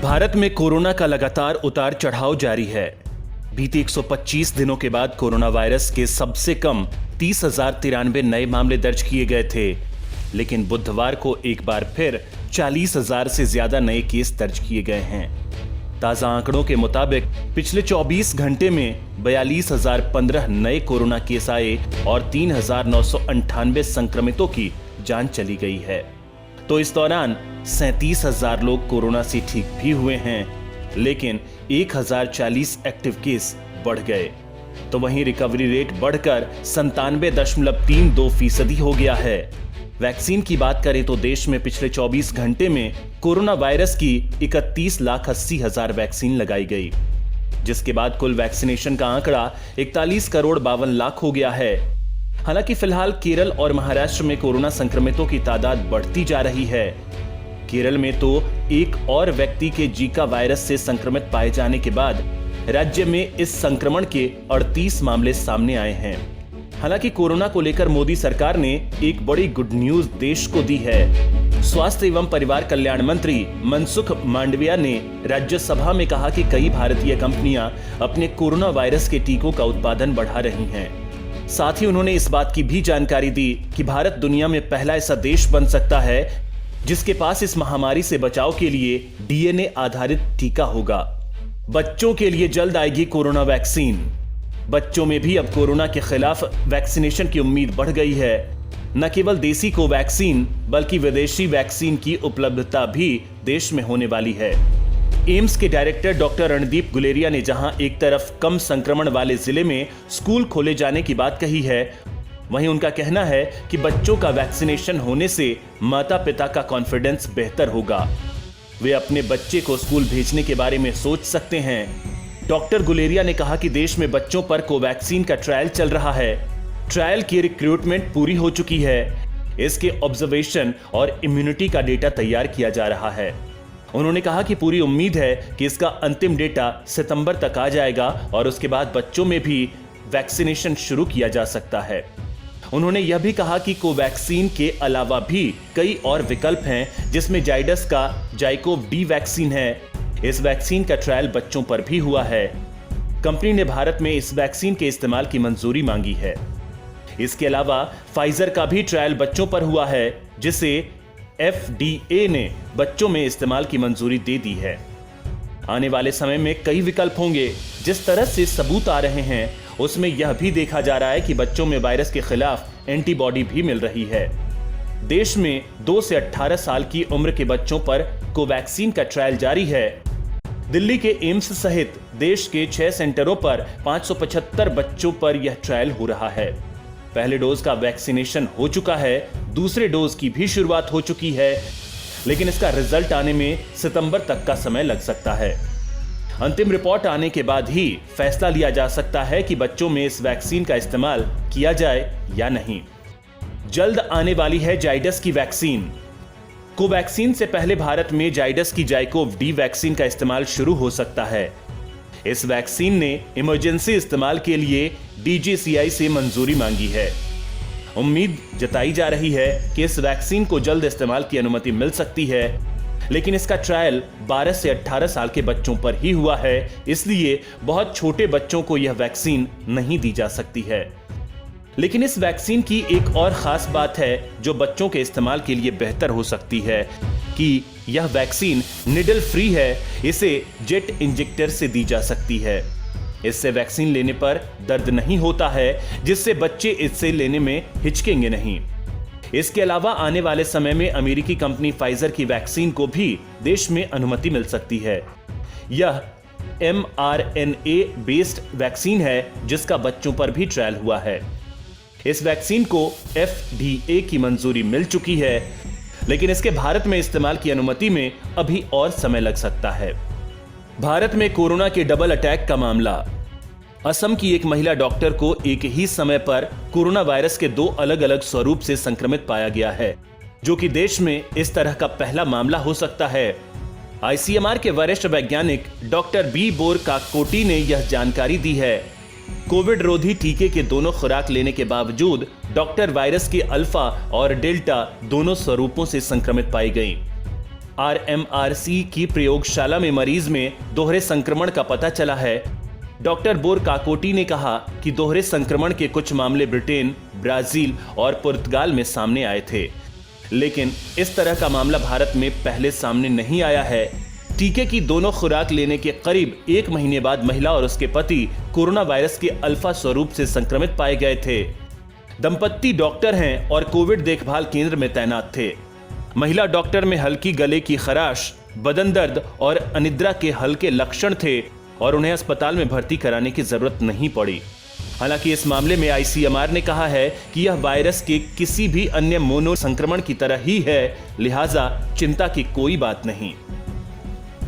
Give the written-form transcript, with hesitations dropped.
भारत में कोरोना का लगातार उतार चढ़ाव जारी है। बीते 125 दिनों के बाद कोरोना वायरस के सबसे कम 30,093 नए मामले दर्ज किए गए थे, लेकिन बुधवार को एक बार फिर 40,000 से ज्यादा नए केस दर्ज किए गए हैं। ताजा आंकड़ों के मुताबिक पिछले 24 घंटे में 42,015 नए कोरोना केस आए और 3,998 संक्रमितों की जान चली गई है। तो इस दौरान 37,000 लोग कोरोना से ठीक भी हुए हैं, लेकिन 1,040 एक्टिव केस बढ़ गए। तो वहीं रिकवरी रेट बढ़कर 97.32% हो गया है। वैक्सीन की बात करें तो देश में पिछले 24 घंटे में कोरोना वायरस की 31,80,000 वैक्सीन लगाई गई, जिसके बाद कुल वैक्सीनेशन का आंकड़ा 41,52,00,000 हो गया है। हालांकि फिलहाल केरल और महाराष्ट्र में कोरोना संक्रमितों की तादाद बढ़ती जा रही है। केरल में तो एक और व्यक्ति के जीका वायरस से संक्रमित पाए जाने के बाद राज्य में इस संक्रमण के 38 मामले सामने आए हैं। हालांकि कोरोना को लेकर मोदी सरकार ने एक बड़ी गुड न्यूज देश को दी है। स्वास्थ्य एवं परिवार कल्याण मंत्री मनसुख मांडविया ने राज्यसभा में कहा कि कई भारतीय कंपनियां अपने कोरोना वायरस के टीकों का उत्पादन बढ़ा रही हैं। साथ ही उन्होंने इस बात की भी जानकारी दी कि भारत दुनिया में पहला ऐसा देश बन सकता है जिसके पास इस महामारी से बचाव के लिए डीएनए आधारित टीका होगा। बच्चों के लिए जल्द आएगी कोरोना वैक्सीन। बच्चों में भी अब कोरोना के खिलाफ वैक्सीनेशन की उम्मीद बढ़ गई है। न केवल देसी कोवैक्सीन बल्कि विदेशी वैक्सीन की उपलब्धता भी देश में होने वाली है। एम्स के डायरेक्टर डॉक्टर रणदीप गुलेरिया ने जहां एक तरफ कम संक्रमण वाले जिले में स्कूल खोले जाने की बात कही है, वहीं उनका कहना है कि बच्चों का वैक्सीनेशन होने से माता पिता का कॉन्फिडेंस बेहतर होगा। वे अपने बच्चे को स्कूल भेजने के बारे में सोच सकते हैं। डॉक्टर गुलेरिया ने कहा कि देश में बच्चों पर कोवैक्सीन का ट्रायल चल रहा है। ट्रायल की रिक्रूटमेंट पूरी हो चुकी है। इसके ऑब्जर्वेशन और इम्यूनिटी का डेटा तैयार किया जा रहा है। उन्होंने कहा कि पूरी उम्मीद है कि इसका अंतिम डेटा सितंबर तक आ जाएगा और उसके बाद बच्चों में भी वैक्सीनेशन शुरू किया जा सकता है। उन्होंने यह भी कहा कि कोवैक्सीन के अलावा भी कई और विकल्प हैं, जिसमें जाइडस का जाइकोव डी वैक्सीन है। इस वैक्सीन का ट्रायल बच्चों पर भी हुआ है। कंपनी ने भारत में इस वैक्सीन के इस्तेमाल की मंजूरी मांगी है। इसके अलावा फाइजर का भी ट्रायल बच्चों पर हुआ है, जिसे FDA ने बच्चों में इस्तेमाल की मंजूरी दे दी है। आने वाले समय में कई विकल्प होंगे। जिस तरह से सबूत आ रहे हैं उसमें यह भी देखा जा रहा है कि बच्चों में वायरस के खिलाफ एंटीबॉडी भी मिल रही है। देश में 2 से 18 साल की उम्र के बच्चों पर कोवैक्सीन का ट्रायल जारी है। दिल्ली के एम्स सहित देश के 6 सेंटरों पर 575 बच्चों पर यह ट्रायल हो रहा है। पहले डोज का वैक्सीनेशन हो चुका है, दूसरे डोज की भी शुरुआत हो चुकी है, लेकिन इसका रिजल्ट आने में सितंबर तक का समय लग सकता है। अंतिम रिपोर्ट आने के बाद ही फैसला लिया जा सकता है कि बच्चों में इस वैक्सीन का इस्तेमाल किया जाए या नहीं। जल्द आने वाली है जाइडस की वैक्सीन। कोवैक्सीन से पहले भारत में जाइडस की जाइकोव डी वैक्सीन का इस्तेमाल शुरू हो सकता है। इस वैक्सीन ने इमरजेंसी इस्तेमाल के लिए DGCI से मंजूरी मांगी है। उम्मीद जताई जा रही है कि इस वैक्सीन को जल्द इस्तेमाल की अनुमति मिल सकती है, लेकिन इसका ट्रायल 12 से 18 साल के बच्चों पर ही हुआ है, इसलिए बहुत छोटे बच्चों को यह वैक्सीन नहीं दी जा सकती है। लेकिन इस वैक्सीन की एक और खास बात है जो बच्चों के इस्तेमाल के लिए बेहतर हो सकती है कि यह वैक्सीन निडल फ्री है। इसे जेट इंजेक्टर से दी जा सकती है। इससे वैक्सीन लेने पर दर्द नहीं होता है, जिससे बच्चे इससे लेने में हिचकेंगे नहीं। इसके अलावा आने वाले समय में अमेरिकी कंपनी फाइजर की वैक्सीन को भी देश में अनुमति मिल सकती है। यह mRNA बेस्ड वैक्सीन है, जिसका बच्चों पर भी ट्रायल हुआ है। इस वैक्सीन को FDA की मंजूरी मिल चुकी है, लेकिन इसके भारत में इस्तेमाल की अनुमति में अभी और समय लग सकता है। भारत में कोरोना के डबल अटैक का मामला। असम की एक महिला डॉक्टर को एक ही समय पर कोरोना वायरस के 2 अलग अलग स्वरूप से संक्रमित पाया गया है, जो कि देश में इस तरह का पहला मामला हो सकता है। ICMR के वरिष्ठ वैज्ञानिक डॉक्टर बी बोरकाकोटी ने यह जानकारी दी है। कोविड रोधी टीके के दोनों खुराक लेने के बावजूद डॉक्टर वायरस के अल्फा और डेल्टा दोनों स्वरूपों से संक्रमित पाई गई। RMRC की प्रयोगशाला में मरीज में दोहरे संक्रमण का पता चला है। डॉक्टर बोर काकोटी ने कहा कि दोहरे संक्रमण के कुछ मामले ब्रिटेन, ब्राजील और पुर्तगाल में सामने आए थे, लेकिन इस तरह का मामला भारत में पहले सामने नहीं आया है। टीके की दोनों खुराक लेने के करीब 1 महीने बाद महिला और उसके पति कोरोना वायरस के अल्फा स्वरूप से संक्रमित पाए गए थे। दंपत्ति डॉक्टर हैं और कोविड देखभाल केंद्र में तैनात थे। महिला डॉक्टर में हल्की गले की खराश, बदन दर्द और अनिद्रा के हल्के लक्षण थे और उन्हें अस्पताल में भर्ती कराने की जरूरत नहीं पड़ी। हालांकि इस मामले में ICMR ने कहा है कि यह वायरस के किसी भी अन्य मोनो संक्रमण की तरह ही है, लिहाजा चिंता की कोई बात नहीं।